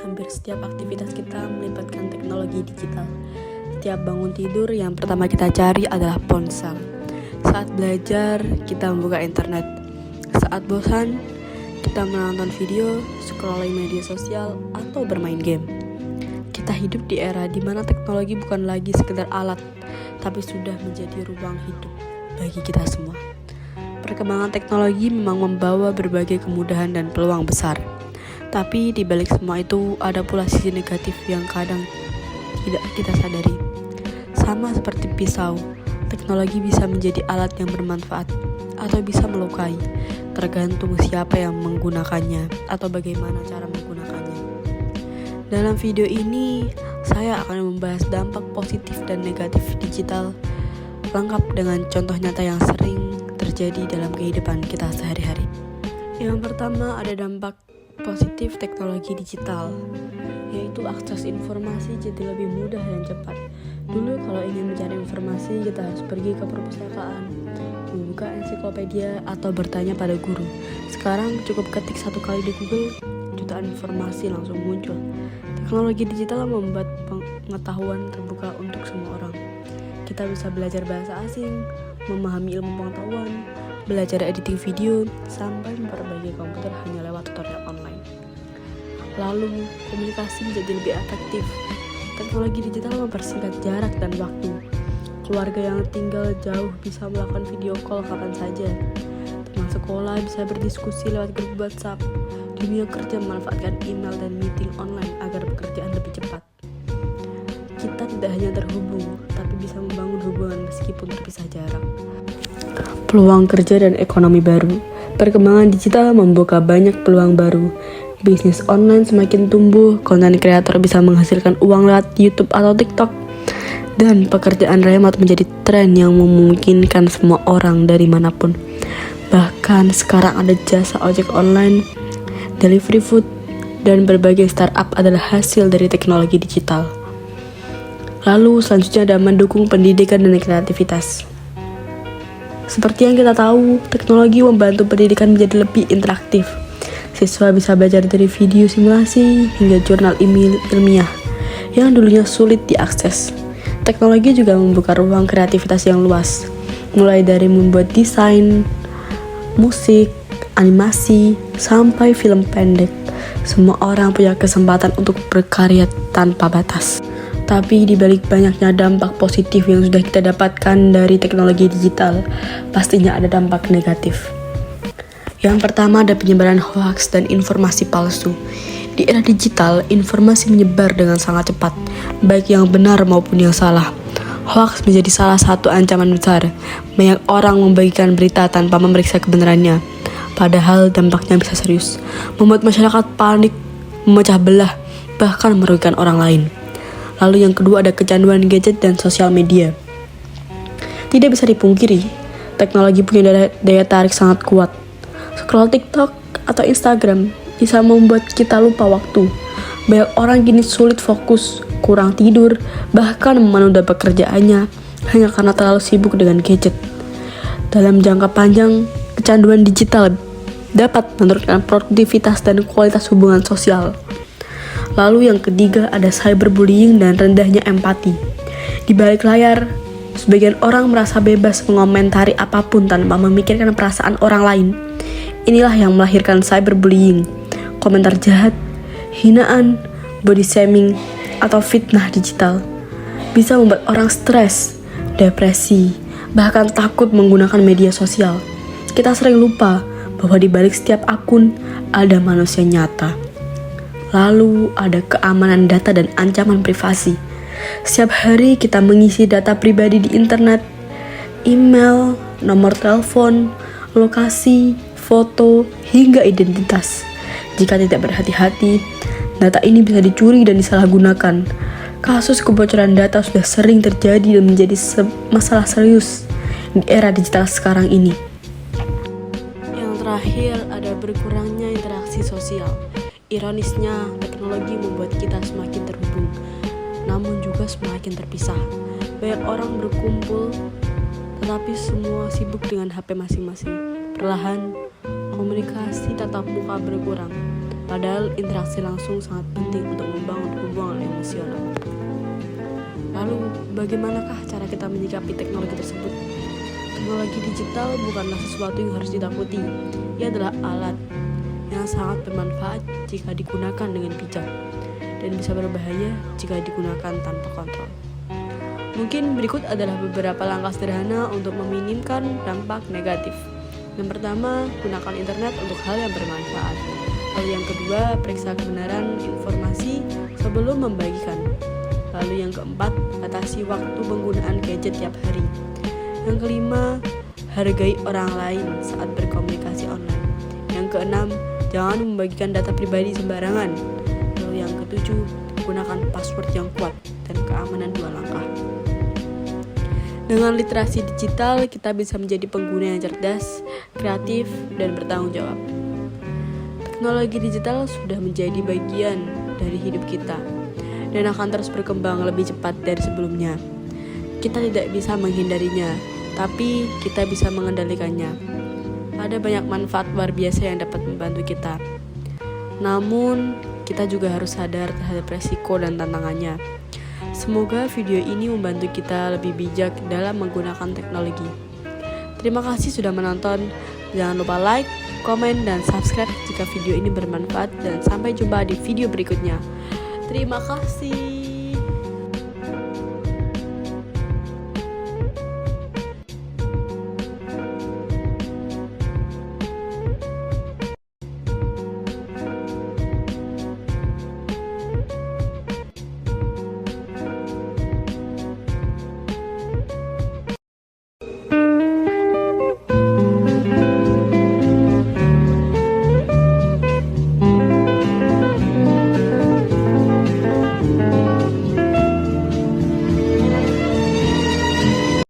hampir setiap aktivitas kita melibatkan teknologi digital. Setiap bangun tidur, yang pertama kita cari adalah ponsel. Saat belajar, kita membuka internet. Saat bosan, kita menonton video, scrolling media sosial, atau bermain game. Kita hidup di era di mana teknologi bukan lagi sekedar alat, tapi sudah menjadi ruang hidup bagi kita semua. Perkembangan teknologi memang membawa berbagai kemudahan dan peluang besar. Tapi di balik semua itu ada pula sisi negatif yang kadang tidak kita sadari. Sama seperti pisau, teknologi bisa menjadi alat yang bermanfaat atau bisa melukai, tergantung siapa yang menggunakannya atau bagaimana cara menggunakannya. Dalam video ini, saya akan membahas dampak positif dan negatif digital, lengkap dengan contoh nyata yang sering terjadi dalam kehidupan kita sehari-hari. Yang pertama ada dampak positif teknologi digital, yaitu akses informasi jadi lebih mudah dan cepat. Dulu kalau ingin mencari informasi, kita harus pergi ke perpustakaan, membuka ensiklopedia atau bertanya pada guru. Sekarang cukup ketik satu kali di Google, jutaan informasi langsung muncul. Teknologi digital membuat pengetahuan terbuka untuk semua orang. Kita bisa belajar bahasa asing, memahami ilmu pengetahuan, belajar editing video, sampai memperbaiki komputer hanya lewat tutorial online. Lalu, komunikasi menjadi lebih efektif. Teknologi digital mempersingkat jarak dan waktu. Keluarga yang tinggal jauh bisa melakukan video call kapan saja. Teman sekolah bisa berdiskusi lewat grup WhatsApp. Dunia kerja memanfaatkan email dan meeting online agar pekerjaan lebih cepat. Kita tidak hanya terhubung, tapi bisa membangun hubungan meskipun terpisah jarak. Peluang kerja dan ekonomi baru. Perkembangan digital membuka banyak peluang baru. Bisnis online semakin tumbuh, konten kreator bisa menghasilkan uang lewat YouTube atau TikTok. Dan pekerjaan remote menjadi tren yang memungkinkan semua orang dari manapun. Bahkan sekarang ada jasa ojek online, delivery food, dan berbagai startup adalah hasil dari teknologi digital. Lalu selanjutnya ada mendukung pendidikan dan kreativitas. Seperti yang kita tahu, teknologi membantu pendidikan menjadi lebih interaktif. Siswa bisa belajar dari video simulasi hingga jurnal ilmiah yang dulunya sulit diakses. Teknologi juga membuka ruang kreativitas yang luas, mulai dari membuat desain, musik, animasi, sampai film pendek. Semua orang punya kesempatan untuk berkarya tanpa batas. Tapi di balik banyaknya dampak positif yang sudah kita dapatkan dari teknologi digital, pastinya ada dampak negatif. Yang pertama ada penyebaran hoaks dan informasi palsu. Di era digital, informasi menyebar dengan sangat cepat, baik yang benar maupun yang salah. Hoaks menjadi salah satu ancaman besar. Banyak orang membagikan berita tanpa memeriksa kebenarannya, padahal dampaknya bisa serius, membuat masyarakat panik, memecah belah, bahkan merugikan orang lain. Lalu yang kedua ada kecanduan gadget dan sosial media. Tidak bisa dipungkiri, teknologi punya daya tarik sangat kuat. Scroll TikTok atau Instagram bisa membuat kita lupa waktu. Banyak orang kini sulit fokus, kurang tidur, bahkan menunda pekerjaannya hanya karena terlalu sibuk dengan gadget. Dalam jangka panjang, kecanduan digital dapat menurunkan produktivitas dan kualitas hubungan sosial. Lalu yang ketiga ada cyberbullying dan rendahnya empati. Di balik layar, sebagian orang merasa bebas mengomentari apapun tanpa memikirkan perasaan orang lain. Inilah yang melahirkan cyberbullying, komentar jahat, hinaan, body shaming, atau fitnah digital. Bisa membuat orang stres, depresi, bahkan takut menggunakan media sosial. Kita sering lupa bahwa di balik setiap akun ada manusia nyata. Lalu ada keamanan data dan ancaman privasi. Setiap hari kita mengisi data pribadi di internet, email, nomor telepon, lokasi, foto, hingga identitas. Jika tidak berhati-hati, data ini bisa dicuri dan disalahgunakan. Kasus kebocoran data sudah sering terjadi dan menjadi masalah serius di era digital sekarang ini. Yang terakhir ada berkurangnya interaksi sosial. Ironisnya, teknologi membuat kita semakin terhubung, namun juga semakin terpisah. Banyak orang berkumpul, tetapi semua sibuk dengan HP masing-masing. Perlahan, komunikasi tatap muka berkurang. Padahal interaksi langsung sangat penting untuk membangun hubungan emosional. Lalu, bagaimanakah cara kita menyikapi teknologi tersebut? Teknologi digital bukanlah sesuatu yang harus ditakuti. Ia adalah alat yang sangat bermanfaat jika digunakan dengan bijak dan bisa berbahaya jika digunakan tanpa kontrol. Mungkin berikut adalah beberapa langkah sederhana untuk meminimkan dampak negatif. Yang pertama, gunakan internet untuk hal yang bermanfaat. Lalu yang kedua, periksa kebenaran informasi sebelum membagikan. Lalu yang keempat, batasi waktu penggunaan gadget tiap hari. Yang kelima, hargai orang lain saat berkomunikasi online. Yang keenam, jangan membagikan data pribadi sembarangan. Lalu yang ketujuh, gunakan password yang kuat dan keamanan 2 langkah. Dengan literasi digital, kita bisa menjadi pengguna yang cerdas, kreatif, dan bertanggung jawab. Teknologi digital sudah menjadi bagian dari hidup kita dan akan terus berkembang lebih cepat dari sebelumnya. Kita tidak bisa menghindarinya, tapi kita bisa mengendalikannya. Ada banyak manfaat luar biasa yang dapat membantu kita. Namun, kita juga harus sadar terhadap resiko dan tantangannya. Semoga video ini membantu kita lebih bijak dalam menggunakan teknologi. Terima kasih sudah menonton. Jangan lupa like, komen, dan subscribe jika video ini bermanfaat. Dan sampai jumpa di video berikutnya. Terima kasih.